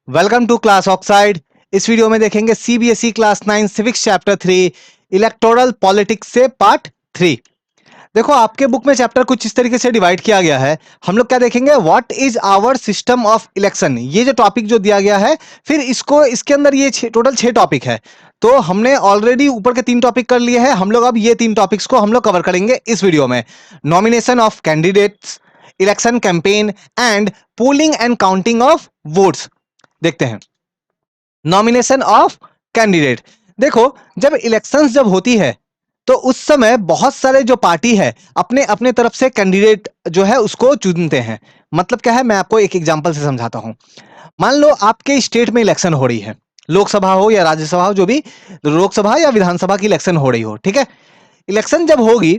Welcome to class oxide. इस video में देखेंगे CBSE class 9 civics chapter 3 electoral politics से पार्ट 3। देखो आपके बुक में चैप्टर कुछ इस तरीके से डिवाइड किया गया है। हम लोग क्या देखेंगे, what is our system of election, ये जो टॉपिक जो दिया गया है, फिर इसको इसके अंदर ये टोटल 6 टॉपिक है। तो हमने ऑलरेडी ऊपर के 3 टॉपिक कर लिए हैं, हम लोग अब ये 3 टॉपिक्स को हम लोग कवर करेंगे इस वीडियो में। Nomination of candidates, election campaign and polling and counting of votes. देखते हैं नॉमिनेशन ऑफ कैंडिडेट। देखो, जब इलेक्शंस जब होती है तो उस समय बहुत सारे जो पार्टी है अपने अपने तरफ से कैंडिडेट जो है उसको चुनते हैं। मतलब क्या है, मैं आपको एक एग्जांपल से समझाता हूं। मान लो आपके स्टेट में इलेक्शन हो रही है, लोकसभा हो या राज्यसभा हो, जो भी लोकसभा या विधानसभा की इलेक्शन हो रही हो, ठीक है। इलेक्शन जब होगी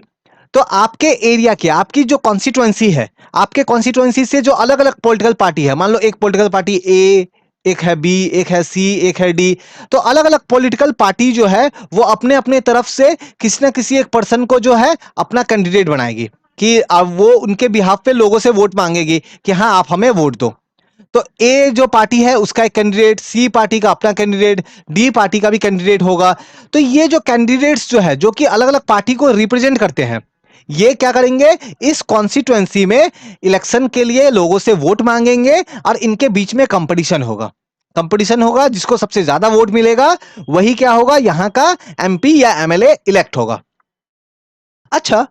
तो आपके एरिया की, आपकी जो कॉन्स्टिट्युएंसी है, आपके कॉन्स्टिट्युएंसी से जो अलग अलग पॉलिटिकल पार्टी है, मान लो एक पॉलिटिकल पार्टी ए, एक है बी, एक है सी, एक है डी, तो अलग अलग पॉलिटिकल पार्टी जो है वो अपने अपने तरफ से किसी ना किसी एक पर्सन को जो है अपना कैंडिडेट बनाएगी कि अब वो उनके बिहाफ पे लोगों से वोट मांगेगी कि हाँ आप हमें वोट दो। तो ए जो पार्टी है उसका एक कैंडिडेट, सी पार्टी का अपना कैंडिडेट, डी पार्टी का भी कैंडिडेट होगा। तो ये जो कैंडिडेट्स जो है जो कि अलग अलग पार्टी को रिप्रेजेंट करते हैं, ये क्या करेंगे, इस कॉन्स्टिट्युएंसी में इलेक्शन के लिए लोगों से वोट मांगेंगे और इनके बीच में कंपटीशन होगा। कंपटीशन होगा, जिसको सबसे ज्यादा वोट मिलेगा वही क्या होगा, यहां का एमपी या एमएलए इलेक्ट होगा। अच्छा,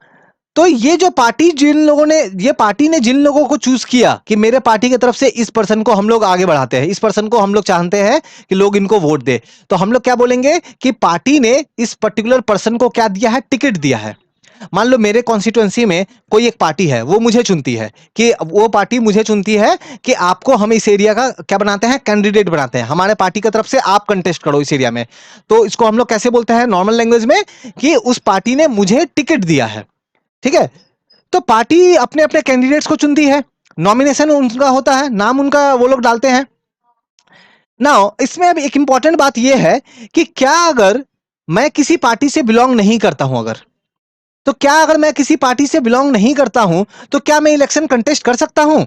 तो ये जो पार्टी जिन लोगों ने, ये पार्टी ने जिन लोगों को चूज किया कि मेरे पार्टी की तरफ से इस पर्सन को हम लोग आगे बढ़ाते हैं, इस पर्सन को हम लोग चाहते हैं कि लोग इनको वोट दे, तो हम लोग क्या बोलेंगे कि पार्टी ने इस पर्टिकुलर पर्सन को क्या दिया है, टिकट दिया है। मान लो मेरे कॉन्स्टिट्युएंसी में कोई एक पार्टी है, वो मुझे चुनती है कि वो पार्टी मुझे चुनती है कि आपको हम इस एरिया का क्या बनाते हैं, कैंडिडेट बनाते हैं, हमारे पार्टी की तरफ से आप कंटेस्ट करो इस एरिया में। तो इसको हम लोग कैसे बोलते हैं नॉर्मल लैंग्वेज में, कि उस पार्टी ने मुझे टिकट दिया है, ठीक है। तो पार्टी अपने अपने कैंडिडेट्स को चुनती है, नॉमिनेशन उनका होता है, नाम उनका वो लोग डालते हैं। नाउ इसमें अब एक इंपॉर्टेंट बात यह है कि क्या अगर मैं किसी पार्टी से बिलोंग नहीं करता हूं, अगर तो क्या अगर मैं किसी पार्टी से बिलोंग नहीं करता हूं तो क्या मैं इलेक्शन कंटेस्ट कर सकता हूं?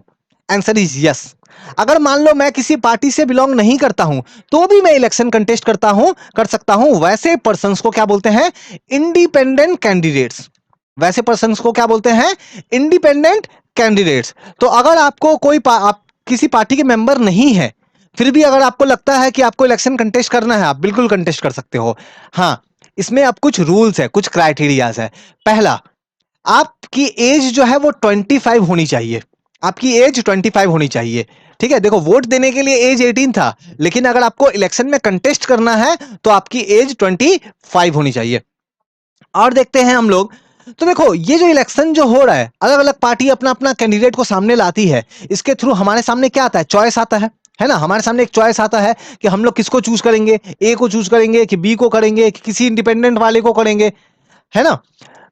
Answer is yes. अगर मान लो मैं किसी पार्टी से बिलोंग नहीं करता हूं तो भी मैं इलेक्शन कंटेस्ट करता हूं, कर सकता हूं। वैसे पर्संस को क्या बोलते हैं, इंडिपेंडेंट कैंडिडेट्स। वैसे पर्संस को क्या बोलते हैं, इंडिपेंडेंट कैंडिडेट्स। तो अगर आपको आप किसी पार्टी के मेंबर नहीं है, फिर भी अगर आपको लगता है कि आपको इलेक्शन कंटेस्ट करना है, आप बिल्कुल कंटेस्ट कर सकते हो। हाँ, इसमें अब कुछ रूल्स है, कुछ क्राइटेरियाज है। पहला, आपकी एज जो है वो 25 होनी चाहिए। आपकी एज 25 होनी चाहिए, ठीक है। देखो, वोट देने के लिए एज 18 था, लेकिन अगर आपको इलेक्शन में कंटेस्ट करना है तो आपकी एज 25 होनी चाहिए। और देखते हैं हम लोग, तो देखो ये जो इलेक्शन जो हो रहा है, अलग अलग पार्टी अपना अपना कैंडिडेट को सामने लाती है। इसके थ्रू हमारे सामने क्या आता है, चॉइस आता है ना। हमारे सामने एक चॉइस आता है कि हम लोग किसको चूज करेंगे, ए को चूज करेंगे कि बी को करेंगे कि किसी इंडिपेंडेंट वाले को करेंगे, है ना।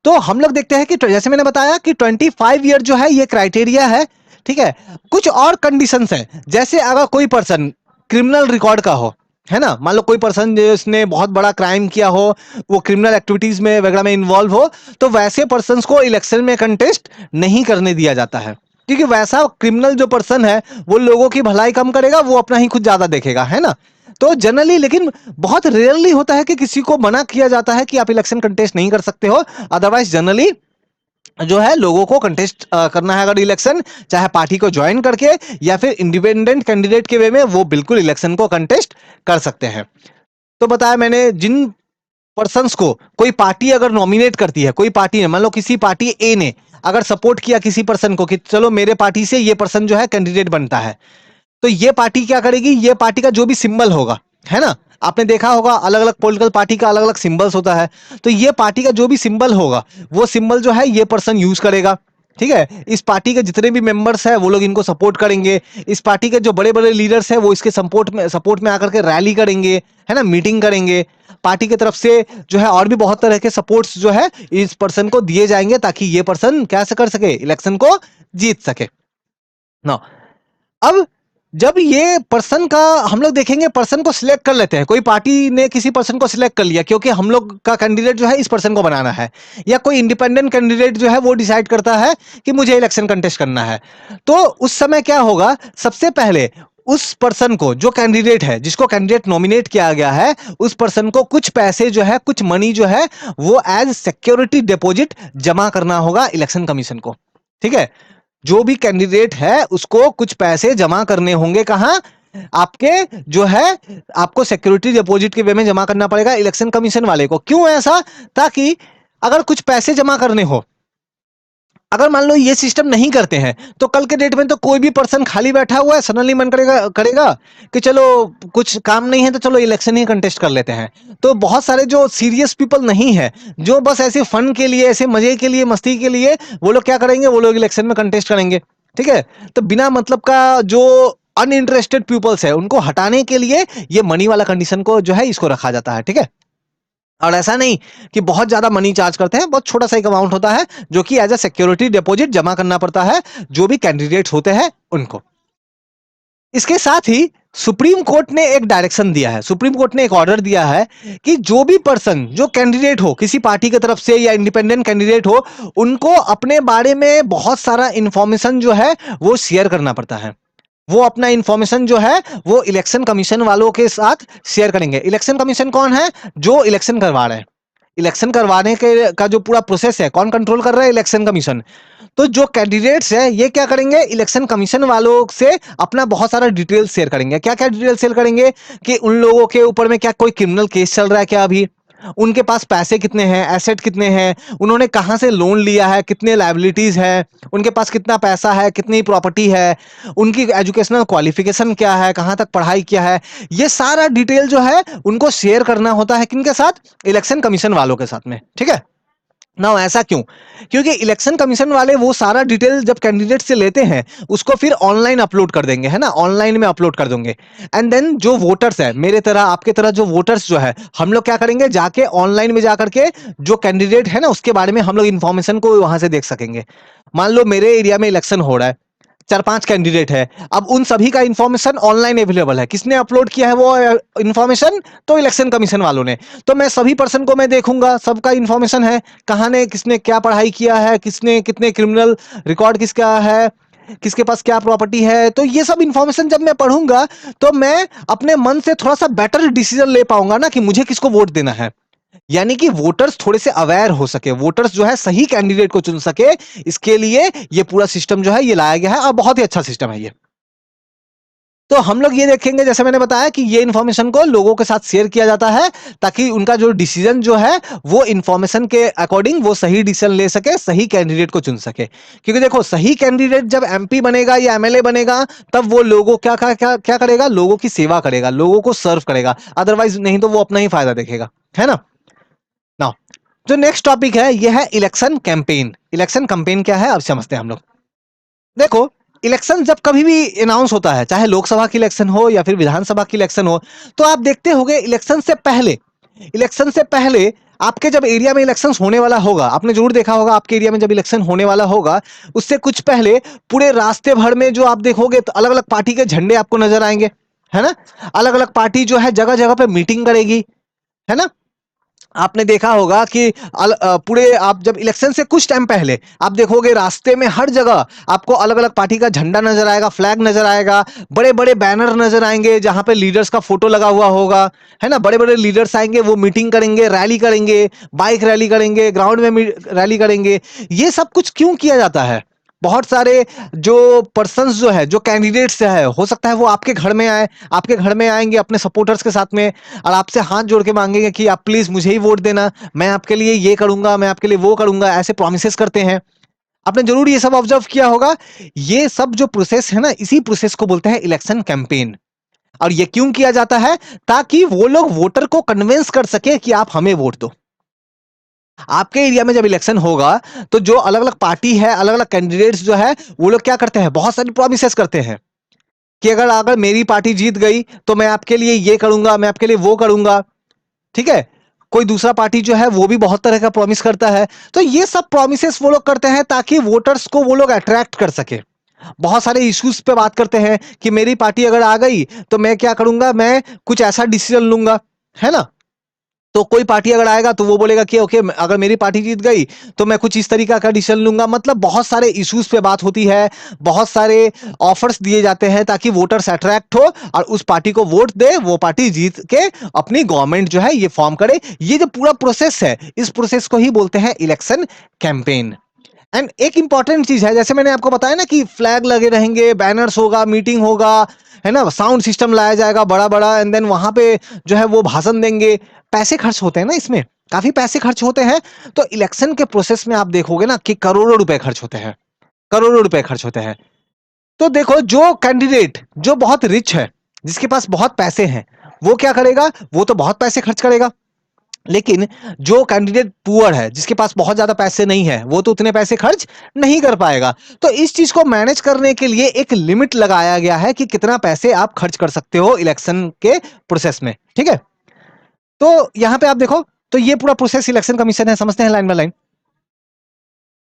तो हम लोग देखते हैं कि जैसे मैंने बताया कि 25 ईयर जो है ये क्राइटेरिया है, ठीक है। कुछ और कंडीशंस हैं, जैसे अगर कोई पर्सन क्रिमिनल रिकॉर्ड का हो, है ना, मान लो कोई पर्सन जिसने बहुत बड़ा क्राइम किया हो, वो क्रिमिनल एक्टिविटीज में वगैरह में इन्वॉल्व हो, तो वैसे पर्संस को इलेक्शन में कंटेस्ट नहीं करने दिया जाता है। क्योंकि वैसा क्रिमिनल जो पर्सन है वो लोगों की भलाई कम करेगा, वो अपना ही खुद ज्यादा देखेगा, है ना। तो जनरली, लेकिन बहुत रेयरली होता है कि किसी को मना किया जाता है कि आप इलेक्शन कंटेस्ट नहीं कर सकते हो। अदरवाइज जनरली जो है लोगों को कंटेस्ट करना है अगर इलेक्शन, चाहे पार्टी को ज्वाइन करके या फिर इंडिपेंडेंट कैंडिडेट के वे में, वो बिल्कुल इलेक्शन को कंटेस्ट कर सकते हैं। तो बताया मैंने, जिन पर्संस को कोई पार्टी अगर नॉमिनेट करती है, कोई पार्टी ने, मान लो किसी पार्टी ए ने अगर सपोर्ट किया किसी पर्सन को कि चलो मेरे पार्टी से ये पर्सन जो है कैंडिडेट बनता है, तो ये पार्टी क्या करेगी, ये पार्टी का जो भी सिंबल होगा, है ना, आपने देखा होगा अलग अलग पॉलिटिकल पार्टी का अलग अलग सिंबल्स होता है, तो ये पार्टी का जो भी सिंबल होगा वो सिंबल जो है ये पर्सन यूज करेगा, ठीक है। इस पार्टी के जितने भी मेंबर्स हैं वो लोग इनको सपोर्ट करेंगे। इस पार्टी के जो बड़े बड़े लीडर्स हैं वो इसके सपोर्ट में आकर के रैली करेंगे, है ना, मीटिंग करेंगे। पार्टी की तरफ से जो है और भी बहुत तरह के सपोर्ट्स जो है इस पर्सन को दिए जाएंगे ताकि ये पर्सन क्या से कर सके, इलेक्शन को जीत सके ना। अब जब ये पर्सन का हम लोग देखेंगे, पर्सन को सिलेक्ट कर लेते हैं, कोई पार्टी ने किसी पर्सन को सिलेक्ट कर लिया क्योंकि हम लोग का कैंडिडेट जो है इस पर्सन को बनाना है, या कोई इंडिपेंडेंट कैंडिडेट जो है वो डिसाइड करता है कि मुझे इलेक्शन कंटेस्ट करना है, तो उस समय क्या होगा, सबसे पहले उस पर्सन को, जो कैंडिडेट है, जिसको कैंडिडेट नॉमिनेट किया गया है, उस पर्सन को कुछ पैसे जो है, कुछ मनी जो है, वो एज सिक्योरिटी डिपॉजिट जमा करना होगा इलेक्शन कमीशन को। ठीक है, जो भी कैंडिडेट है उसको कुछ पैसे जमा करने होंगे, कहां? आपके जो है, आपको सिक्योरिटी डिपॉजिट के वे में जमा करना पड़ेगा इलेक्शन कमीशन वाले को। क्यों ऐसा? ताकि अगर कुछ पैसे जमा करने हो, अगर मान लो ये सिस्टम नहीं करते हैं, तो कल के डेट में तो कोई भी पर्सन खाली बैठा हुआ है, सडनली मन करेगा करेगा कि चलो कुछ काम नहीं है तो चलो इलेक्शन ही कंटेस्ट कर लेते हैं। तो बहुत सारे जो सीरियस पीपल नहीं है, जो बस ऐसे फन के लिए, ऐसे मजे के लिए, मस्ती के लिए, वो लोग क्या करेंगे, वो लोग इलेक्शन में कंटेस्ट करेंगे। ठीक है, तो बिना मतलब का जो अनइंटरेस्टेड पीपल्स है उनको हटाने के लिए ये मनी वाला कंडीशन को जो है इसको रखा जाता है। ठीक है, और ऐसा नहीं कि बहुत ज्यादा मनी चार्ज करते हैं, बहुत छोटा सा एक अमाउंट होता है जो कि एज अ सिक्योरिटी डिपॉजिट जमा करना पड़ता है जो भी कैंडिडेट्स होते हैं उनको। इसके साथ ही सुप्रीम कोर्ट ने एक डायरेक्शन दिया है, सुप्रीम कोर्ट ने एक ऑर्डर दिया है कि जो भी पर्सन, जो कैंडिडेट हो किसी पार्टी की तरफ से या इंडिपेंडेंट कैंडिडेट हो, उनको अपने बारे में बहुत सारा इंफॉर्मेशन जो है वो शेयर करना पड़ता है। वो अपना इंफॉर्मेशन जो है वो इलेक्शन कमीशन वालों के साथ शेयर करेंगे। इलेक्शन कमीशन कौन है? जो इलेक्शन करवा रहे हैं। इलेक्शन करवाने के का जो पूरा प्रोसेस है, कौन कंट्रोल कर रहा है? Election commission. तो जो कैंडिडेट्स है ये क्या करेंगे, इलेक्शन कमीशन वालों से अपना बहुत सारा डिटेल शेयर करेंगे। क्या क्या डिटेल शेयर करेंगे? कि उन लोगों के ऊपर में क्या कोई क्रिमिनल केस चल रहा है क्या, अभी उनके पास पैसे कितने हैं, एसेट कितने हैं, उन्होंने कहां से लोन लिया है, कितने लायबिलिटीज है, उनके पास कितना पैसा है, कितनी प्रॉपर्टी है, उनकी एजुकेशनल क्वालिफिकेशन क्या है, कहां तक पढ़ाई किया है। ये सारा डिटेल जो है उनको शेयर करना होता है, किनके साथ? इलेक्शन कमीशन वालों के साथ में। ठीक है ना, ऐसा क्यों? क्योंकि इलेक्शन कमीशन वाले वो सारा डिटेल जब कैंडिडेट से लेते हैं उसको फिर ऑनलाइन अपलोड कर देंगे, है ना, ऑनलाइन में अपलोड कर देंगे। एंड देन जो वोटर्स है, मेरे तरह आपके तरह जो वोटर्स जो है, हम लोग क्या करेंगे, जाके ऑनलाइन में जाकर के जो कैंडिडेट है ना उसके बारे में हम लोग इंफॉर्मेशन को वहां से देख सकेंगे। मान लो मेरे एरिया में इलेक्शन हो रहा है, 4-5 कैंडिडेट है, अब उन सभी का इंफॉर्मेशन ऑनलाइन अवेलेबल है। किसने अपलोड किया है वो इंफॉर्मेशन? तो इलेक्शन कमीशन वालों ने। तो मैं सभी पर्सन को मैं देखूंगा, सबका इंफॉर्मेशन है, कहां ने किसने क्या पढ़ाई किया है, किसने कितने क्रिमिनल रिकॉर्ड किसका है, किसके पास क्या प्रॉपर्टी है। तो ये सब इंफॉर्मेशन जब मैं पढ़ूंगा तो मैं अपने मन से थोड़ा सा बेटर डिसीजन ले पाऊंगा ना कि मुझे किसको वोट देना है। यानी कि वोटर्स थोड़े से अवेयर हो सके, वोटर्स जो है सही कैंडिडेट को चुन सके, इसके लिए ये पूरा सिस्टम जो है ये लाया गया है, और बहुत ही अच्छा सिस्टम है ये। तो हम लोग ये देखेंगे, जैसे मैंने बताया कि ये इंफॉर्मेशन को लोगों के साथ शेयर किया जाता है ताकि उनका जो डिसीजन जो है वो इंफॉर्मेशन के अकॉर्डिंग वो सही डिसीजन ले सके, सही कैंडिडेट को चुन सके। क्योंकि देखो, सही कैंडिडेट जब एमपी बनेगा या एमएलए बनेगा, तब वो लोगों क्या करेगा, लोगों की सेवा करेगा, लोगों को सर्व करेगा। अदरवाइज नहीं तो वो अपना ही फायदा देखेगा, है ना। नाउ जो नेक्स्ट टॉपिक है ये है इलेक्शन कैंपेन। इलेक्शन कैंपेन क्या है अब समझते हैं हम लोग। देखो, इलेक्शन जब कभी भी अनाउंस होता है, चाहे लोकसभा की इलेक्शन हो या फिर विधानसभा की इलेक्शन हो, तो आप देखते होंगे इलेक्शन से पहले आपके जब एरिया में इलेक्शन होने वाला होगा, आपने जरूर देखा होगा, आपके एरिया में जब इलेक्शन होने वाला होगा उससे कुछ पहले पूरे रास्ते भर में जो आप देखोगे तो अलग अलग पार्टी के झंडे आपको नजर आएंगे, है ना। अलग अलग पार्टी जो है जगह जगह पे मीटिंग करेगी, है ना। आपने देखा होगा कि पूरे आप जब इलेक्शन से कुछ टाइम पहले आप देखोगे रास्ते में हर जगह आपको अलग अलग पार्टी का झंडा नजर आएगा, फ्लैग नजर आएगा, बड़े बड़े बैनर नजर आएंगे जहां पे लीडर्स का फोटो लगा हुआ होगा, है ना। बड़े बड़े लीडर्स आएंगे, वो मीटिंग करेंगे, रैली करेंगे, बाइक रैली करेंगे, ग्राउंड में रैली करेंगे। ये सब कुछ क्यों किया जाता है? बहुत सारे जो पर्सन्स जो है, जो कैंडिडेट्स है, हो सकता है वो आपके घर में आए, आपके घर में आएंगे अपने सपोर्टर्स के साथ में, और आपसे हाथ जोड़ के मांगेंगे कि आप प्लीज मुझे ही वोट देना, मैं आपके लिए ये करूंगा, मैं आपके लिए वो करूंगा, ऐसे प्रोमिसेस करते हैं। आपने जरूर ये सब ऑब्जर्व किया होगा। ये सब जो प्रोसेस है ना, इसी प्रोसेस को बोलते हैं इलेक्शन कैंपेन। और ये क्यों किया जाता है? ताकि वो लोग वोटर को कन्विंस कर सके कि आप हमें वोट दो। आपके एरिया में जब इलेक्शन होगा तो जो अलग अलग पार्टी है, अलग अलग कैंडिडेट्स जो है, वो लोग क्या करते हैं, बहुत सारी प्रोमिसेस करते हैं कि अगर अगर मेरी पार्टी जीत गई तो मैं आपके लिए ये करूंगा, मैं आपके लिए वो करूंगा। ठीक है, कोई दूसरा पार्टी जो है वो भी बहुत तरह का प्रॉमिस करता है। तो ये सब प्रॉमिसेस वो लोग करते हैं ताकि वोटर्स को वो लोग अट्रैक्ट कर सके। बहुत सारे इश्यूज पे बात करते हैं कि मेरी पार्टी अगर आ गई तो मैं क्या करूंगा, मैं कुछ ऐसा डिसीजन लूंगा, है ना। तो कोई पार्टी अगर आएगा तो वो बोलेगा कि ओके, अगर मेरी पार्टी जीत गई तो मैं कुछ इस तरीका का डिसीजन लूंगा। मतलब बहुत सारे इश्यूज पे बात होती है, बहुत सारे ऑफर्स दिए जाते हैं ताकि वोटर्स अट्रैक्ट हो और उस पार्टी को वोट दे, वो पार्टी जीत के अपनी गवर्नमेंट जो है ये फॉर्म करे। ये जो पूरा प्रोसेस है, इस प्रोसेस को ही बोलते हैं इलेक्शन कैंपेन। एंड एक इंपॉर्टेंट चीज है, जैसे मैंने आपको बताया ना कि फ्लैग लगे रहेंगे, बैनर्स होगा, मीटिंग होगा, है ना, साउंड सिस्टम लाया जाएगा बड़ा बड़ा, एंड देन वहां पे जो है वो भाषण देंगे। पैसे खर्च होते हैं ना इसमें, काफी पैसे खर्च होते हैं। तो इलेक्शन के प्रोसेस में आप देखोगे ना कि करोड़ों रुपए खर्च होते हैं, करोड़ों रुपए खर्च होते हैं। तो देखो, जो कैंडिडेट जो बहुत रिच है, जिसके पास बहुत पैसे हैं, वो क्या करेगा, वो तो बहुत पैसे खर्च करेगा। लेकिन जो कैंडिडेट पुअर है, जिसके पास बहुत ज्यादा पैसे नहीं है, वो तो उतने पैसे खर्च नहीं कर पाएगा। तो इस चीज को मैनेज करने के लिए एक लिमिट लगाया गया है कि कितना पैसे आप खर्च कर सकते हो इलेक्शन के प्रोसेस में। ठीक है, तो यहां पे आप देखो, तो ये पूरा प्रोसेस इलेक्शन कमीशन है, समझते हैं लाइन बाय लाइन।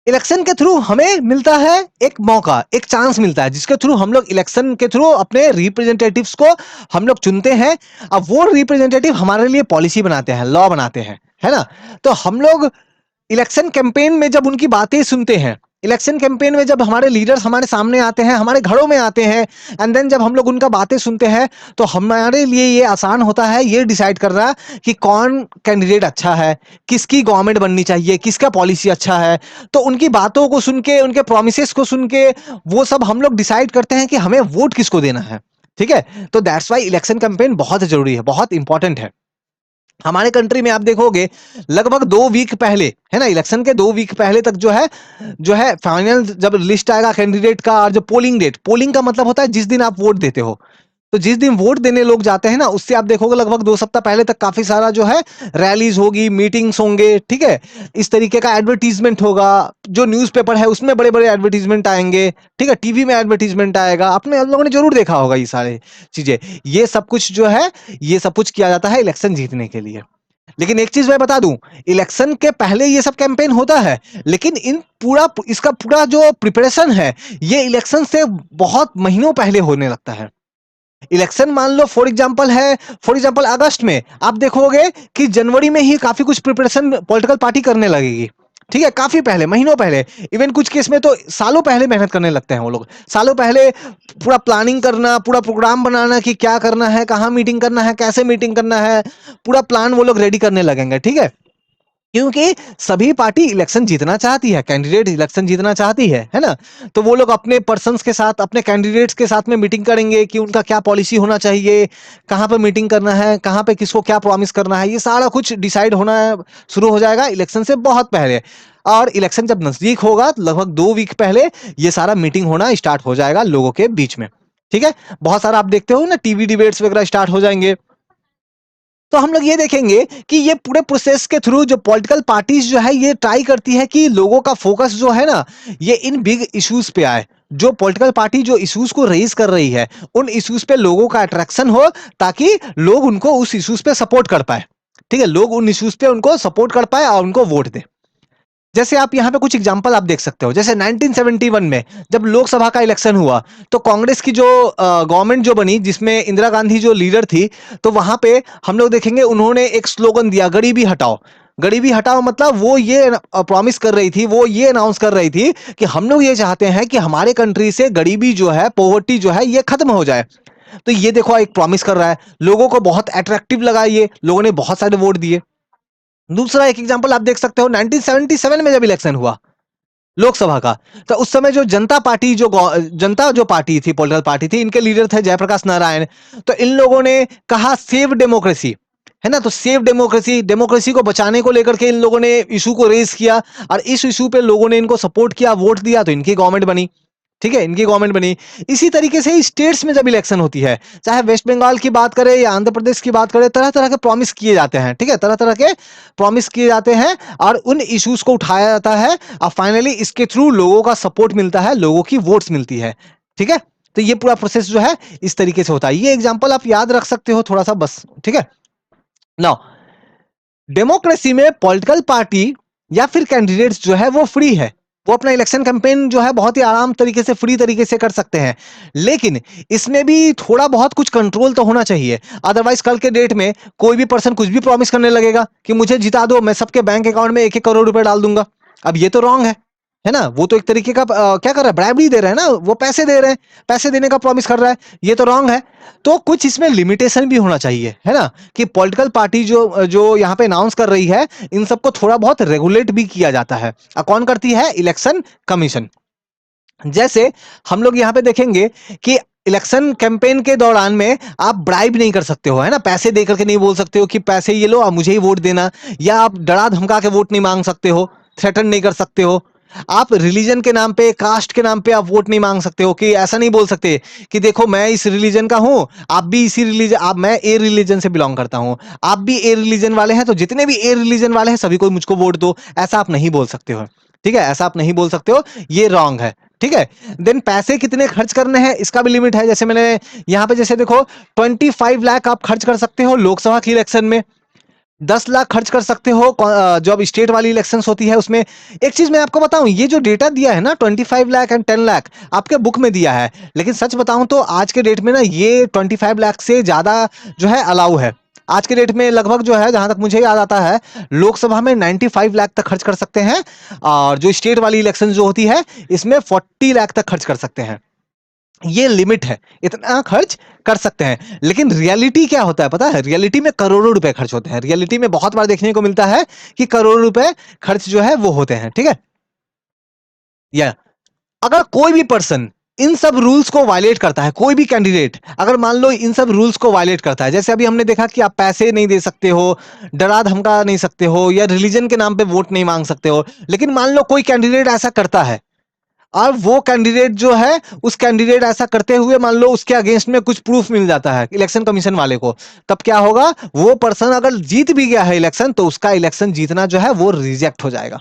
इलेक्शन के थ्रू हमें मिलता है एक मौका, एक चांस मिलता है, जिसके थ्रू हम लोग इलेक्शन के थ्रू अपने रिप्रेजेंटेटिव्स को हम लोग चुनते हैं। अब वो रिप्रेजेंटेटिव हमारे लिए पॉलिसी बनाते हैं, लॉ बनाते हैं, है ना। तो हम लोग इलेक्शन कैंपेन में जब उनकी बातें सुनते हैं, इलेक्शन कैंपेन में जब हमारे लीडर्स हमारे सामने आते हैं, हमारे घरों में आते हैं, एंड देन जब हम लोग उनका बातें सुनते हैं, तो हमारे लिए ये आसान होता है ये डिसाइड करना कि कौन कैंडिडेट अच्छा है, किसकी गवर्नमेंट बननी चाहिए, किसका पॉलिसी अच्छा है। तो उनकी बातों को सुन के, उनके प्रोमिसेस को सुन के, वो सब हम लोग डिसाइड करते हैं कि हमें वोट किसको देना है। ठीक है, तो दैट्स वाई इलेक्शन कैंपेन बहुत जरूरी है, बहुत इंपॉर्टेंट है। हमारे कंट्री में आप देखोगे लगभग 2 वीक पहले, है ना, इलेक्शन के 2 वीक पहले तक जो है फाइनल जब लिस्ट आएगा कैंडिडेट का, और जो पोलिंग डेट, पोलिंग का मतलब होता है जिस दिन आप वोट देते हो, तो जिस दिन वोट देने लोग जाते हैं ना, उससे आप देखोगे लगभग 2 सप्ताह पहले तक काफी सारा जो है रैलीज होगी, मीटिंग्स होंगे। ठीक है, इस तरीके का एडवर्टीजमेंट होगा, जो न्यूज़पेपर है उसमें बड़े बड़े एडवर्टीजमेंट आएंगे। ठीक है, टीवी में एडवर्टीजमेंट आएगा, आपने आप लोगों ने जरूर देखा होगा ये सारे चीजें। ये सब कुछ जो है, ये सब कुछ किया जाता है इलेक्शन जीतने के लिए। लेकिन एक चीज मैं बता दूं, इलेक्शन के पहले ये सब कैंपेन होता है, लेकिन इन पूरा इसका पूरा जो प्रिपरेशन है, ये इलेक्शन से बहुत महीनों पहले होने लगता है। इलेक्शन मान लो फॉर एग्जांपल है, फॉर एग्जांपल अगस्त में, आप देखोगे कि जनवरी में ही काफी कुछ प्रिपरेशन पॉलिटिकल पार्टी करने लगेगी। ठीक है, काफी पहले, महीनों पहले, इवन कुछ केस में तो सालों पहले मेहनत करने लगते हैं वो लोग। सालों पहले पूरा प्लानिंग करना, पूरा प्रोग्राम बनाना कि क्या करना है, कहाँ मीटिंग करना है, कैसे मीटिंग करना है, पूरा प्लान वो लोग रेडी करने लगेंगे। ठीक है, क्योंकि सभी पार्टी इलेक्शन जीतना चाहती है, कैंडिडेट इलेक्शन जीतना चाहती है ना। तो वो लोग अपने पर्सन्स के साथ, अपने कैंडिडेट्स के साथ में मीटिंग करेंगे कि उनका क्या पॉलिसी होना चाहिए, कहाँ पे मीटिंग करना है, कहाँ पे किसको क्या प्रॉमिस करना है, ये सारा कुछ डिसाइड होना शुरू हो जाएगा इलेक्शन से बहुत पहले। और इलेक्शन जब नजदीक होगा, लगभग 2 वीक पहले ये सारा मीटिंग होना स्टार्ट हो जाएगा लोगों के बीच में। ठीक है, बहुत सारा आप देखते हो ना, टीवी डिबेट्स वगैरह स्टार्ट हो जाएंगे। तो हम लोग ये देखेंगे कि ये पूरे प्रोसेस के थ्रू जो पॉलिटिकल पार्टीज जो है ये ट्राई करती है कि लोगों का फोकस जो है ना, ये इन बिग इश्यूज पे आए। जो पॉलिटिकल पार्टी जो इश्यूज को रेज कर रही है, उन इश्यूज पे लोगों का अट्रैक्शन हो, ताकि लोग उनको उस इश्यूज पे सपोर्ट कर पाए। ठीक है, लोग उन इश्यूज पे उनको सपोर्ट कर पाए और उनको वोट दे। जैसे आप यहाँ पे कुछ एग्जांपल आप देख सकते हो, जैसे 1971 में जब लोकसभा का इलेक्शन हुआ, तो कांग्रेस की जो गवर्नमेंट जो बनी, जिसमें इंदिरा गांधी जो लीडर थी, तो वहां पे हम लोग देखेंगे उन्होंने एक स्लोगन दिया, गरीबी हटाओ। गरीबी हटाओ मतलब वो ये प्रॉमिस कर रही थी, वो ये अनाउंस कर रही थी कि हम लोग ये चाहते हैं कि हमारे कंट्री से गरीबी जो है, पॉवर्टी जो है, ये खत्म हो जाए। तो ये देखो एक प्रॉमिस कर रहा है, लोगों को बहुत अट्रैक्टिव लगा, ये लोगों ने बहुत सारे वोट दिए। दूसरा एक एग्जांपल आप देख सकते हो, 1977 में जब इलेक्शन हुआ लोकसभा का, तो उस समय जो जनता पार्टी जनता जो पार्टी थी, पॉलिटिकल पार्टी थी, इनके लीडर थे जयप्रकाश नारायण। तो इन लोगों ने कहा सेव डेमोक्रेसी, है ना। तो सेव डेमोक्रेसी, डेमोक्रेसी को बचाने को लेकर के इन लोगों ने इशू को रेज किया, और इस इशू पे लोगों ने इनको सपोर्ट किया, वोट दिया, तो इनकी गवर्नमेंट बनी। ठीक है, इनकी गवर्नमेंट बनी। इसी तरीके से स्टेट्स में जब इलेक्शन होती है, चाहे वेस्ट बंगाल की बात करें या आंध्र प्रदेश की बात करें, तरह तरह के प्रॉमिस किए जाते हैं। ठीक है, तरह तरह के प्रॉमिस किए जाते हैं, और उन इश्यूज को उठाया जाता है, और फाइनली इसके थ्रू लोगों का सपोर्ट मिलता है, लोगों की वोट्स मिलती है। ठीक है, तो ये पूरा प्रोसेस जो है इस तरीके से होता है। ये एग्जाम्पल आप याद रख सकते हो थोड़ा सा बस। ठीक है, नाउ डेमोक्रेसी में पॉलिटिकल पार्टी या फिर कैंडिडेट्स जो है वो फ्री है, वो अपना इलेक्शन कैंपेन जो है बहुत ही आराम तरीके से, फ्री तरीके से कर सकते हैं। लेकिन इसमें भी थोड़ा बहुत कुछ कंट्रोल तो होना चाहिए। अदरवाइज कल के डेट में कोई भी पर्सन कुछ भी प्रॉमिस करने लगेगा कि मुझे जिता दो, मैं सबके बैंक अकाउंट में 1-1 करोड़ रुपए डाल दूंगा। अब ये तो रॉन्ग है ना? वो तो एक तरीके का क्या कर रहा है, ब्राइबरी दे रहा है ना, वो पैसे दे रहे हैं, पैसे देने का प्रॉमिस कर रहा है, ये तो रॉन्ग है। तो कुछ इसमें लिमिटेशन भी होना चाहिए, है ना? कि पॉलिटिकल पार्टी जो जो यहाँ पे अनाउंस कर रही है, इन सबको थोड़ा बहुत रेगुलेट भी किया जाता है। कौन करती है? Election commission. जैसे हम लोग यहाँ पे देखेंगे कि इलेक्शन कैंपेन के दौरान में आप ब्राइब नहीं कर सकते हो, है ना? पैसे दे करके नहीं बोल सकते हो कि पैसे ये लो, आप मुझे ही वोट देना, या आप डरा धमका के वोट नहीं मांग सकते हो, थ्रेटन नहीं कर सकते हो। आप रिलीजन के नाम पे, कास्ट के नाम पे आप वोट नहीं मांग सकते हो, कि ऐसा नहीं बोल सकते कि देखो मैं इस रिलीजन का हूं, आप भी इसी रिलीजन, आप, मैं ए रिलीजन से बिलोंग करता हूं, आप भी ए रिलीजन वाले हैं, तो जितने भी ए रिलीजन वाले हैं सभी को मुझको वोट दो, ऐसा आप नहीं बोल सकते हो। ठीक है, ऐसा आप नहीं बोल सकते हो, ये रॉन्ग है। ठीक है, देन पैसे कितने खर्च करने हैं इसका भी लिमिट है। जैसे मैंने यहाँ पे जैसे देखो 25 लाख आप खर्च कर सकते हो लोकसभा की इलेक्शन में, 10 लाख खर्च कर सकते हो जो अब स्टेट वाली इलेक्शंस होती है उसमें। एक चीज मैं आपको बताऊं, ये जो डेटा दिया है ना 25 लाख एंड 10 लाख आपके बुक में दिया है, लेकिन सच बताऊं तो आज के डेट में ना ये 25 लाख से ज्यादा जो है अलाउ है। आज के डेट में लगभग जो है, जहां तक मुझे याद आता है, लोकसभा में 95 लाख तक खर्च कर सकते हैं, और जो स्टेट वाली इलेक्शन जो होती है इसमें 40 लाख तक खर्च कर सकते हैं। ये लिमिट है, इतना खर्च कर सकते हैं। लेकिन रियलिटी क्या होता है पता है? रियलिटी में करोड़ों रुपए खर्च होते हैं। रियलिटी में बहुत बार देखने को मिलता है कि करोड़ों रुपए खर्च जो है वो होते हैं। ठीक है, या अगर कोई भी पर्सन इन सब रूल्स को वायलेट करता है, कोई भी कैंडिडेट अगर मान लो इन सब रूल्स को वायलेट करता है, जैसे अभी हमने देखा कि आप पैसे नहीं दे सकते हो, डरा धमका नहीं सकते हो, या रिलीजन के नाम पे वोट नहीं मांग सकते हो, लेकिन मान लो कोई कैंडिडेट ऐसा करता है, और वो कैंडिडेट जो है, उस कैंडिडेट ऐसा करते हुए मान लो उसके अगेंस्ट में कुछ प्रूफ मिल जाता है इलेक्शन कमीशन वाले को, तब क्या होगा? वो पर्सन अगर जीत भी गया है इलेक्शन, तो उसका इलेक्शन जीतना जो है वो रिजेक्ट हो जाएगा।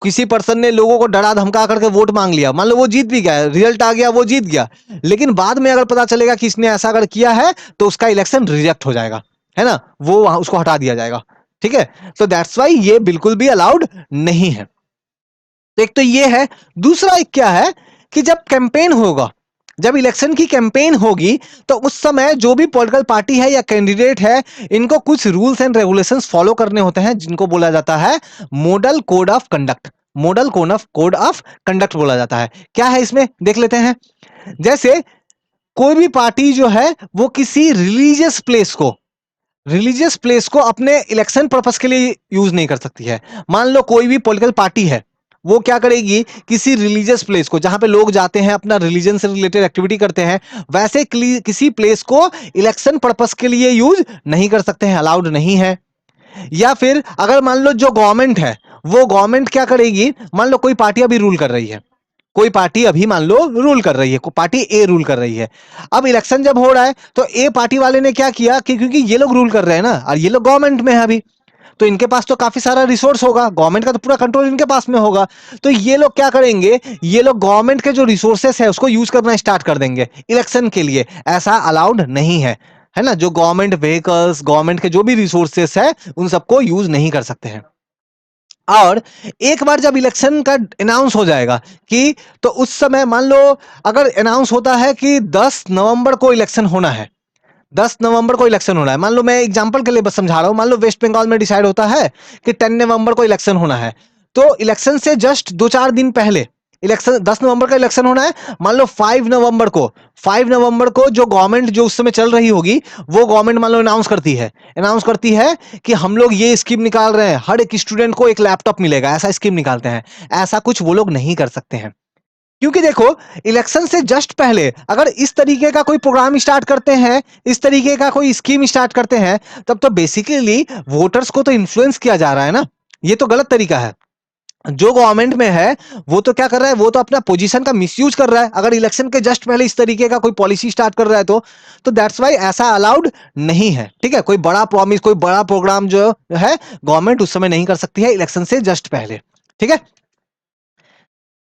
किसी पर्सन ने लोगों को डरा धमका करके वोट मांग लिया, मान लो वो जीत भी गया, रिजल्ट आ गया, वो जीत गया, लेकिन बाद में अगर पता चलेगा कि इसने ऐसा अगर किया है, तो उसका इलेक्शन रिजेक्ट हो जाएगा, है ना? वो वहां उसको हटा दिया जाएगा। ठीक है, तो दैट्स वाई ये बिल्कुल भी अलाउड नहीं है। तो एक तो ये है। दूसरा एक क्या है कि जब कैंपेन होगा, जब इलेक्शन की कैंपेन होगी, तो उस समय जो भी पॉलिटिकल पार्टी है या कैंडिडेट है, इनको कुछ रूल्स एंड रेगुलेशंस फॉलो करने होते हैं, जिनको बोला जाता है model code of conduct. Model code of conduct बोला जाता है। क्या है इसमें, देख लेते हैं। जैसे कोई भी पार्टी जो है वो किसी रिलीजियस प्लेस को अपने इलेक्शन पर्पस के लिए यूज नहीं कर सकती है। मान लो कोई भी पॉलिटिकल पार्टी है, वो क्या करेगी, किसी रिलीजियस प्लेस को, जहां पे लोग जाते हैं अपना रिलीजन से रिलेटेड एक्टिविटी करते हैं, वैसे किसी प्लेस को इलेक्शन पर्पस के लिए यूज नहीं कर सकते हैं, अलाउड नहीं है। या फिर अगर मान लो जो गवर्नमेंट है, वो गवर्नमेंट क्या करेगी, मान लो कोई पार्टी अभी रूल कर रही है, कोई पार्टी अभी मान लो रूल कर रही है, कोई पार्टी ए रूल कर रही है। अब इलेक्शन जब हो रहा है, तो ए पार्टी वाले ने क्या किया कि क्योंकि ये लोग रूल कर रहे हैं ना, और ये लोग गवर्नमेंट में है अभी, तो इनके पास तो काफी सारा रिसोर्स होगा, गवर्नमेंट का तो पूरा कंट्रोल इनके पास में होगा। तो ये लोग क्या करेंगे, ये लोग गवर्नमेंट के जो रिसोर्सेस है उसको यूज करना स्टार्ट कर देंगे इलेक्शन के लिए। ऐसा अलाउड नहीं है ना? जो गवर्नमेंट व्हीकल्स, गवर्नमेंट के जो भी रिसोर्सेस है, उन सबको यूज नहीं कर सकते हैं। और एक बार जब इलेक्शन का अनाउंस हो जाएगा कि, तो उस समय मान लो अगर अनाउंस होता है कि 10 नवंबर को इलेक्शन होना है, 10 नवंबर को इलेक्शन होना है, मान लो मैं एग्जांपल के लिए बस समझा रहा हूं, मान लो वेस्ट बंगाल में डिसाइड होता है कि 10 नवंबर को इलेक्शन होना है, तो इलेक्शन से जस्ट 2-4 दिन पहले, इलेक्शन 10 नवंबर का इलेक्शन होना है, मान लो 5 नवंबर को जो गवर्नमेंट जो उस समय चल रही होगी, वो गवर्नमेंट मान लो अनाउंस करती है कि हम लोग ये स्कीम निकाल रहे हैं, हर एक स्टूडेंट को एक लैपटॉप मिलेगा, ऐसा स्कीम निकालते हैं। ऐसा कुछ वो लोग नहीं कर सकते हैं, क्योंकि देखो इलेक्शन से जस्ट पहले अगर इस तरीके का कोई प्रोग्राम स्टार्ट करते हैं, इस तरीके का कोई स्कीम स्टार्ट करते हैं, तब तो बेसिकली वोटर्स को तो इन्फ्लुएंस किया जा रहा है ना। ये तो गलत तरीका है। जो गवर्नमेंट में है वो तो क्या कर रहा है, वो तो अपना पोजीशन का मिसयूज कर रहा है, अगर इलेक्शन के जस्ट पहले इस तरीके का कोई पॉलिसी स्टार्ट कर रहा है तो दैट्स वाई ऐसा अलाउड नहीं है। ठीक है, कोई बड़ा प्रॉमिस, कोई बड़ा प्रोग्राम जो है गवर्नमेंट उस समय नहीं कर सकती है इलेक्शन से जस्ट पहले। ठीक है,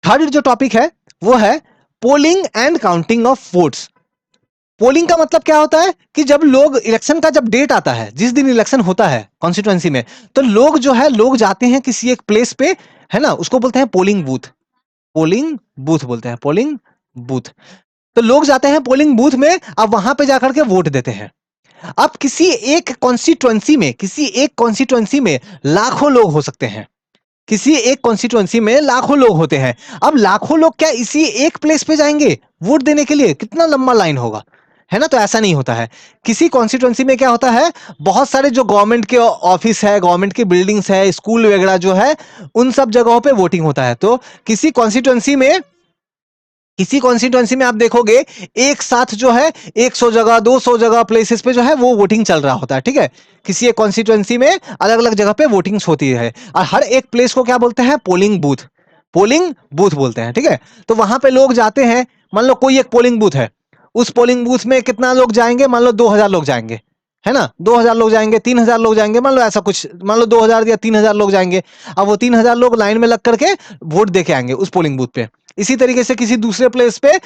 थर्ड जो टॉपिक है वो है polling and counting of votes. Polling का मतलब क्या होता है कि जब लोग इलेक्शन का जब डेट आता है, जिस दिन इलेक्शन होता है कॉन्स्टिट्यूएंसी में, तो लोग जो है लोग जाते हैं किसी एक प्लेस पे, है ना, उसको बोलते हैं पोलिंग बूथ। पोलिंग बूथ बोलते हैं, पोलिंग बूथ। तो लोग जाते हैं पोलिंग बूथ में, अब वहां पे जाकर के वोट देते हैं। अब किसी एक कॉन्स्टिट्युएंसी में लाखों लोग हो सकते हैं, किसी एक कॉन्स्टिट्युएंसी में लाखों लोग होते हैं। अब लाखों लोग क्या इसी एक प्लेस पे जाएंगे वोट देने के लिए? कितना लंबा लाइन होगा, है ना? तो ऐसा नहीं होता है। किसी कॉन्स्टिट्युएंसी में क्या होता है, बहुत सारे जो गवर्नमेंट के ऑफिस है, गवर्नमेंट की बिल्डिंग्स है, स्कूल वगैरह जो है, उन सब जगहों पे वोटिंग होता है। तो किसी कॉन्स्टिट्युएंसी में किसी कॉन्स्टिट्यूएंसी में आप देखोगे एक साथ जो है 100 जगह 200 जगह प्लेसेस पे जो है वो वोटिंग चल रहा होता है, ठीक है? किसी एक कॉन्स्टिट्यूएंसी में अलग अलग जगह पे वोटिंग्स होती है, और हर एक प्लेस को क्या बोलते हैं? पोलिंग बूथ, पोलिंग बूथ बोलते हैं, ठीक है? तो वहां पे लोग जाते हैं। मान लो कोई एक पोलिंग बूथ है, उस पोलिंग बूथ में कितना लोग जाएंगे? मान लो 2000 लोग जाएंगे, है ना? 2000 लोग जाएंगे, 3000 लोग जाएंगे, मान लो ऐसा कुछ, मान लो 2000 या 3000 लोग जाएंगे। अब वो 3000 लोग लाइन में लग करके वोट दे के आएंगे उस पोलिंग बूथ पे। इसी तरीके से किसी दूसरे प्लेस पे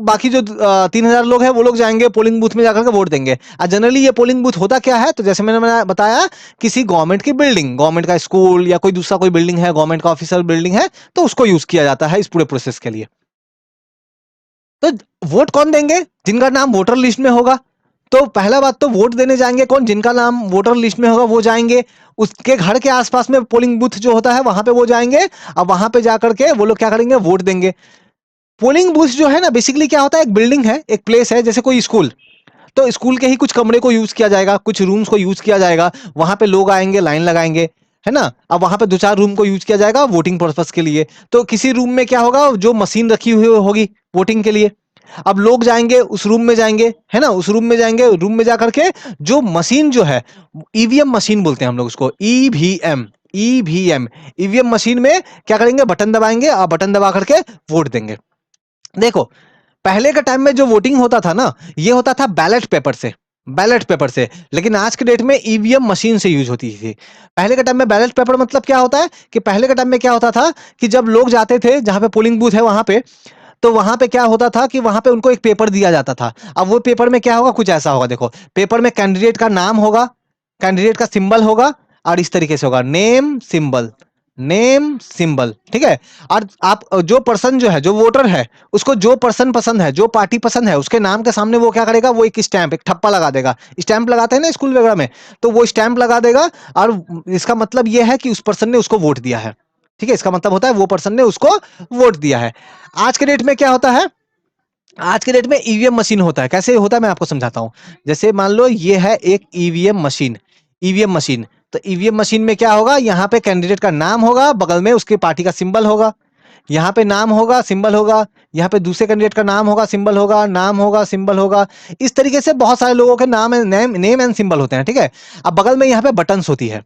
बाकी जो 3000 लोग हैं वो लोग जाएंगे पोलिंग बूथ में जाकर के वोट देंगे। और जनरली ये पोलिंग बूथ होता क्या है? तो जैसे मैंने बताया, किसी गवर्नमेंट की बिल्डिंग, गवर्नमेंट का स्कूल या कोई दूसरा कोई बिल्डिंग है, गवर्नमेंट का ऑफिशियल बिल्डिंग है, तो उसको यूज किया जाता है इस पूरे प्रोसेस के लिए। तो वोट कौन देंगे? जिनका नाम वोटर लिस्ट में होगा। तो पहला बात तो वोट देने जाएंगे कौन? जिनका नाम वोटर लिस्ट में होगा वो जाएंगे। उसके घर के आसपास में पोलिंग बूथ जो होता है वहां पे वो जाएंगे। अब वहां पे जाकर के वो लोग क्या करेंगे? वोट देंगे। पोलिंग बूथ जो है ना, बेसिकली क्या होता है, एक बिल्डिंग है, एक प्लेस है, जैसे कोई स्कूल। तो स्कूल के ही कुछ कमरे को यूज किया जाएगा, कुछ रूम्स को यूज किया जाएगा, वहां पे लोग आएंगे, लाइन लगाएंगे, है ना? अब वहां पे दो चार रूम को यूज किया जाएगा वोटिंग पर्पस के लिए। तो किसी रूम में क्या होगा, जो मशीन रखी हुई होगी वोटिंग के लिए। अब लोग जाएंगे उस रूम में जाएंगे, है ना? उस रूम में जाएंगे, रूम में जाकर के जो मशीन जो है, ईवीएम मशीन बोलते हैं हम लोग उसको, ईवीएम, ईवीएम, ईवीएम मशीन में क्या करेंगे? बटन दबाएंगे और बटन दबा करके वोट देंगे। देखो, पहले के टाइम में जो वोटिंग होता था ना, ये होता था बैलेट पेपर से, बैलेट पेपर से। लेकिन आज के डेट में ईवीएम मशीन से यूज होती थी। पहले के टाइम में बैलेट पेपर मतलब क्या होता है कि पहले के टाइम में क्या होता था कि जब लोग जाते थे जहां पे पोलिंग बूथ है वहां पे, तो वहां पे क्या होता था कि वहां पे उनको एक पेपर दिया जाता था। अब वो पेपर में क्या होगा? कुछ ऐसा होगा, देखो, पेपर में कैंडिडेट का नाम होगा, कैंडिडेट का सिंबल होगा, और इस तरीके से होगा नेम सिंबल, नेम सिंबल, ठीक है? और आप जो पर्सन जो है, जो वोटर है, उसको जो पर्सन पसंद है, जो पार्टी पसंद है, उसके नाम के सामने वो क्या करेगा? वो एक स्टैंप, एक ठप्पा लगा देगा। स्टैंप लगाते हैं ना स्कूल वगैरह में, तो वो स्टैंप लगा देगा। और इसका मतलब ये है कि उस पर्सन ने उसको वोट दिया है, ठीक है? इसका मतलब होता है वो पर्सन ने उसको वोट दिया है। आज के डेट में क्या होता है? आज के डेट में ईवीएम मशीन होता है। कैसे होता है मैं आपको समझाता हूं। जैसे मान लो ये है एक ईवीएम मशीन, ईवीएम मशीन। तो ईवीएम मशीन में क्या होगा? यहाँ पे कैंडिडेट का नाम होगा, बगल में उसके पार्टी का सिंबल होगा। यहाँ पे नाम होगा, सिंबल होगा। यहाँ पे दूसरे कैंडिडेट का नाम होगा, सिंबल होगा, नाम होगा, सिंबल होगा। इस तरीके से बहुत सारे लोगों के नाम, नेम नेम एंड सिंबल होते हैं, ठीक है? अब बगल में यहाँ पे बटन्स होती है।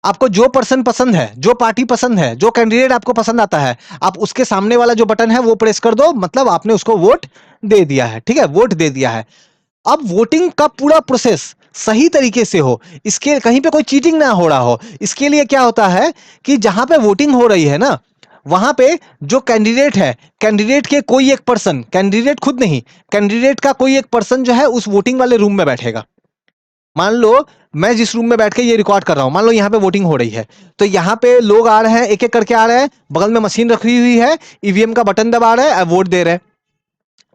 आपको जो पर्सन पसंद है, जो पार्टी पसंद है, जो कैंडिडेट आपको पसंद आता है, आप उसके सामने वाला जो बटन है वो प्रेस कर दो, मतलब आपने उसको वोट दे दिया है, ठीक है? वोट दे दिया है। अब वोटिंग का पूरा प्रोसेस सही तरीके से हो, इसके कहीं पे कोई चीटिंग ना हो रहा हो, इसके लिए क्या होता है कि जहां पे वोटिंग हो रही है ना, वहां पे जो कैंडिडेट है, कैंडिडेट के कोई एक पर्सन, कैंडिडेट खुद नहीं, कैंडिडेट का कोई एक पर्सन जो है उस वोटिंग वाले रूम में बैठेगा। मान लो मैं जिस रूम में बैठ के ये रिकॉर्ड कर रहा हूं, मान लो यहाँ पे वोटिंग हो रही है, तो यहाँ पे लोग आ रहे हैं, एक एक करके आ रहे हैं, बगल में मशीन रखी हुई है, ईवीएम का बटन दबा रहे हैं, वोट दे रहे हैं।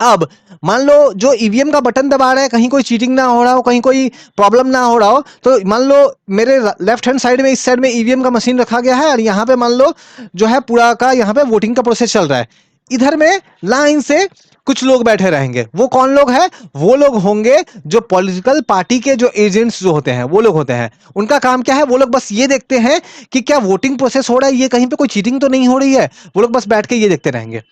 अब मान लो जो ईवीएम का बटन दबा रहा है, कहीं कोई चीटिंग ना हो रहा हो, कहीं कोई प्रॉब्लम ना हो रहा हो, तो मान लो मेरे लेफ्ट हैंड साइड में, इस साइड में ईवीएम का मशीन रखा गया है, और यहाँ पे मान लो जो है पूरा का यहाँ पे वोटिंग का प्रोसेस चल रहा है। इधर में लाइन से कुछ लोग बैठे रहेंगे। वो कौन लोग हैं? वो लोग होंगे जो पॉलिटिकल पार्टी के जो एजेंट्स जो होते हैं, वो लोग होते हैं। उनका काम क्या है? वो लोग बस ये देखते हैं कि क्या वोटिंग प्रोसेस हो रहा है, ये कहीं पे कोई चीटिंग तो नहीं हो रही है। वो लोग बस बैठ के ये देखते रहेंगे।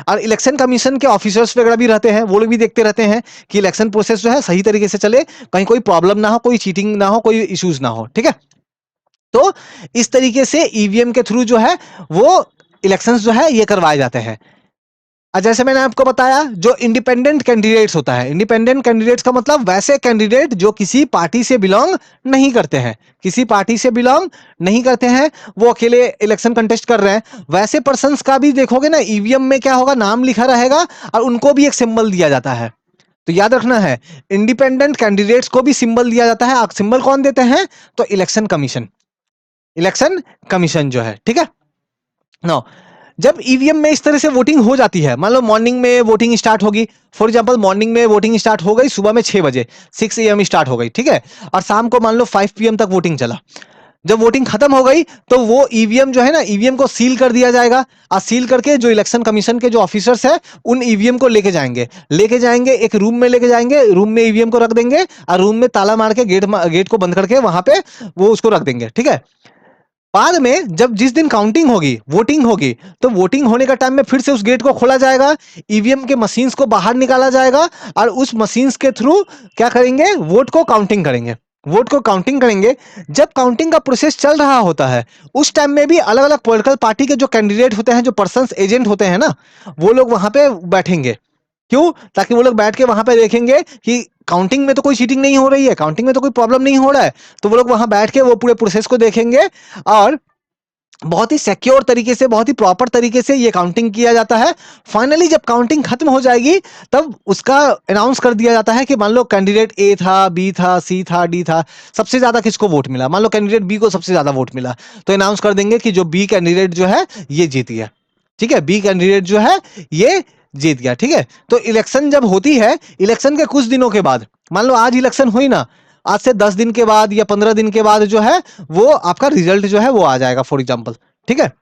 और इलेक्शन कमीशन के ऑफिसर्स वगैरह भी रहते हैं, वो लोग भी देखते रहते हैं कि इलेक्शन प्रोसेस जो है सही तरीके से चले, कहीं कोई प्रॉब्लम ना हो, कोई चीटिंग ना हो, कोई इश्यूज ना हो, ठीक है? तो इस तरीके से ईवीएम के थ्रू जो है वो इलेक्शंस जो है ये करवाए जाते हैं। जैसे मैंने आपको बताया, जो इंडिपेंडेंट कैंडिडेट्स होता है, इंडिपेंडेंट कैंडिडेट्स का मतलब वैसे कैंडिडेट जो किसी पार्टी से बिलोंग नहीं करते हैं, किसी पार्टी से बिलोंग नहीं करते हैं, वो अकेले इलेक्शन कंटेस्ट कर रहे हैं। वैसे पर्संस का भी देखोगे ना, ईवीएम में क्या होगा? नाम लिखा रहेगा, और उनको भी एक सिंबल दिया जाता है। तो याद रखना है, इंडिपेंडेंट कैंडिडेट्स को भी सिंबल दिया जाता है। सिंबल कौन देते हैं? तो इलेक्शन कमीशन, इलेक्शन कमीशन जो है, ठीक है? नो, जब ईवीएम में इस तरह से वोटिंग हो जाती है, मान लो मॉर्निंग में वोटिंग स्टार्ट होगी, फॉर एग्जांपल मॉर्निंग में वोटिंग स्टार्ट हो गई सुबह में 6 बजे, 6 AM स्टार्ट हो गई, ठीक है, और शाम को मान लो 5 PM तक वोटिंग चला। जब वोटिंग खत्म हो गई तो वो ईवीएम जो है ना, ईवीएम को सील कर दिया जाएगा, और सील करके जो इलेक्शन कमीशन के जो ऑफिसर्स है उन ईवीएम को लेके जाएंगे एक रूम में, लेके जाएंगे रूम में ईवीएम को रख देंगे, और रूम में ताला मार के गेट को बंद करके वहां पे वो उसको रख देंगे, ठीक है। बाद में जब जिस दिन काउंटिंग होगी, वोटिंग होगी, तो वोटिंग होने का टाइम में फिर से उस गेट को खोला जाएगा, ईवीएम के मशीन्स को बाहर निकाला जाएगा, और उस मशीन्स के थ्रू क्या करेंगे, वोट को काउंटिंग करेंगे। जब काउंटिंग का प्रोसेस चल रहा होता है उस टाइम में भी अलग अलग पॉलिटिकल पार्टी के जो कैंडिडेट होते हैं, जो पर्सन्स एजेंट होते हैं ना, वो लोग वहां पे बैठेंगे। क्यों? ताकि वो लोग बैठ के वहां पे देखेंगे कि काउंटिंग में तो कोई चीटिंग नहीं हो रही है, काउंटिंग में तो कोई प्रॉब्लम नहीं हो रहा है, तो वो लोग वहां बैठ के वो पूरे प्रोसेस को देखेंगे, और बहुत ही सिक्योर तरीके से, बहुत ही प्रॉपर तरीके से ये काउंटिंग किया जाता है। फाइनली जब काउंटिंग खत्म हो जाएगी तब उसका अनाउंस कर दिया जाता है कि मान लो कैंडिडेट ए था, बी था, सी था, डी था, सबसे ज्यादा किसको वोट मिला, मान लो कैंडिडेट बी को सबसे ज्यादा वोट मिला, तो अनाउंस कर देंगे कि जो बी कैंडिडेट जो है ये जीत गया, ठीक है, बी कैंडिडेट जो है ये जीत गया, ठीक है। तो इलेक्शन जब होती है, इलेक्शन के कुछ दिनों के बाद, मान लो आज इलेक्शन हुई ना, आज से 10 दिन के बाद या 15 दिन के बाद जो है वो आपका रिजल्ट जो है वो आ जाएगा, फॉर एग्जाम्पल, ठीक है।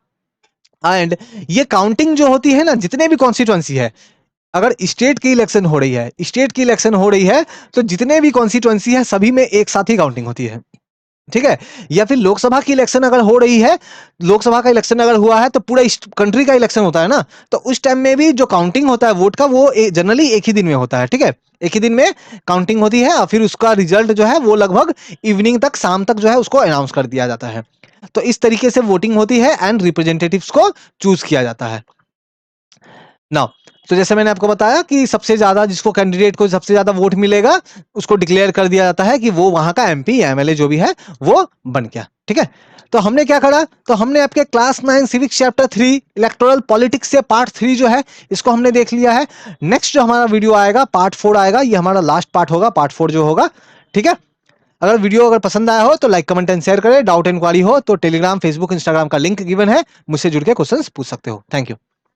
एंड ये काउंटिंग जो होती है ना, जितने भी कॉन्स्टिट्यूएंसी है, अगर स्टेट की इलेक्शन हो रही है, तो जितने भी कॉन्स्टिट्यूएंसी है सभी में एक साथ ही काउंटिंग होती है, ठीक है। या फिर लोकसभा की इलेक्शन अगर हो रही है, लोकसभा का इलेक्शन अगर हुआ है तो पूरा कंट्री का इलेक्शन होता है ना, तो उस टाइम में भी जो काउंटिंग होता है वोट का वो जनरली एक ही दिन में होता है, ठीक है, एक ही दिन में काउंटिंग होती है, और फिर उसका रिजल्ट जो है वो लगभग इवनिंग तक, शाम तक जो है उसको अनाउंस कर दिया जाता है। तो इस तरीके से वोटिंग होती है एंड रिप्रेजेंटेटिव्स को चूज किया जाता है। नाउ, तो जैसे मैंने आपको बताया कि सबसे ज्यादा जिसको कैंडिडेट को सबसे ज्यादा वोट मिलेगा उसको डिक्लेयर कर दिया जाता है कि वो वहां का एमपी या एमएलए जो भी है वो बन गया, ठीक है। तो हमने क्या करा, तो हमने आपके class 9 civics chapter 3 electoral politics से पार्ट 3 जो है इसको हमने देख लिया है। नेक्स्ट जो हमारा वीडियो आएगा पार्ट 4 आएगा, ये हमारा लास्ट पार्ट होगा, पार्ट 4 जो होगा, ठीक है। अगर वीडियो अगर पसंद आया हो तो लाइक कमेंट एंड शेयर करें, डाउट इंक्वायरी हो तो टेलीग्राम फेसबुक इंस्टाग्राम का लिंक गिवन है, मुझसे जुड़ के क्वेश्चंस पूछ सकते हो। Thank you.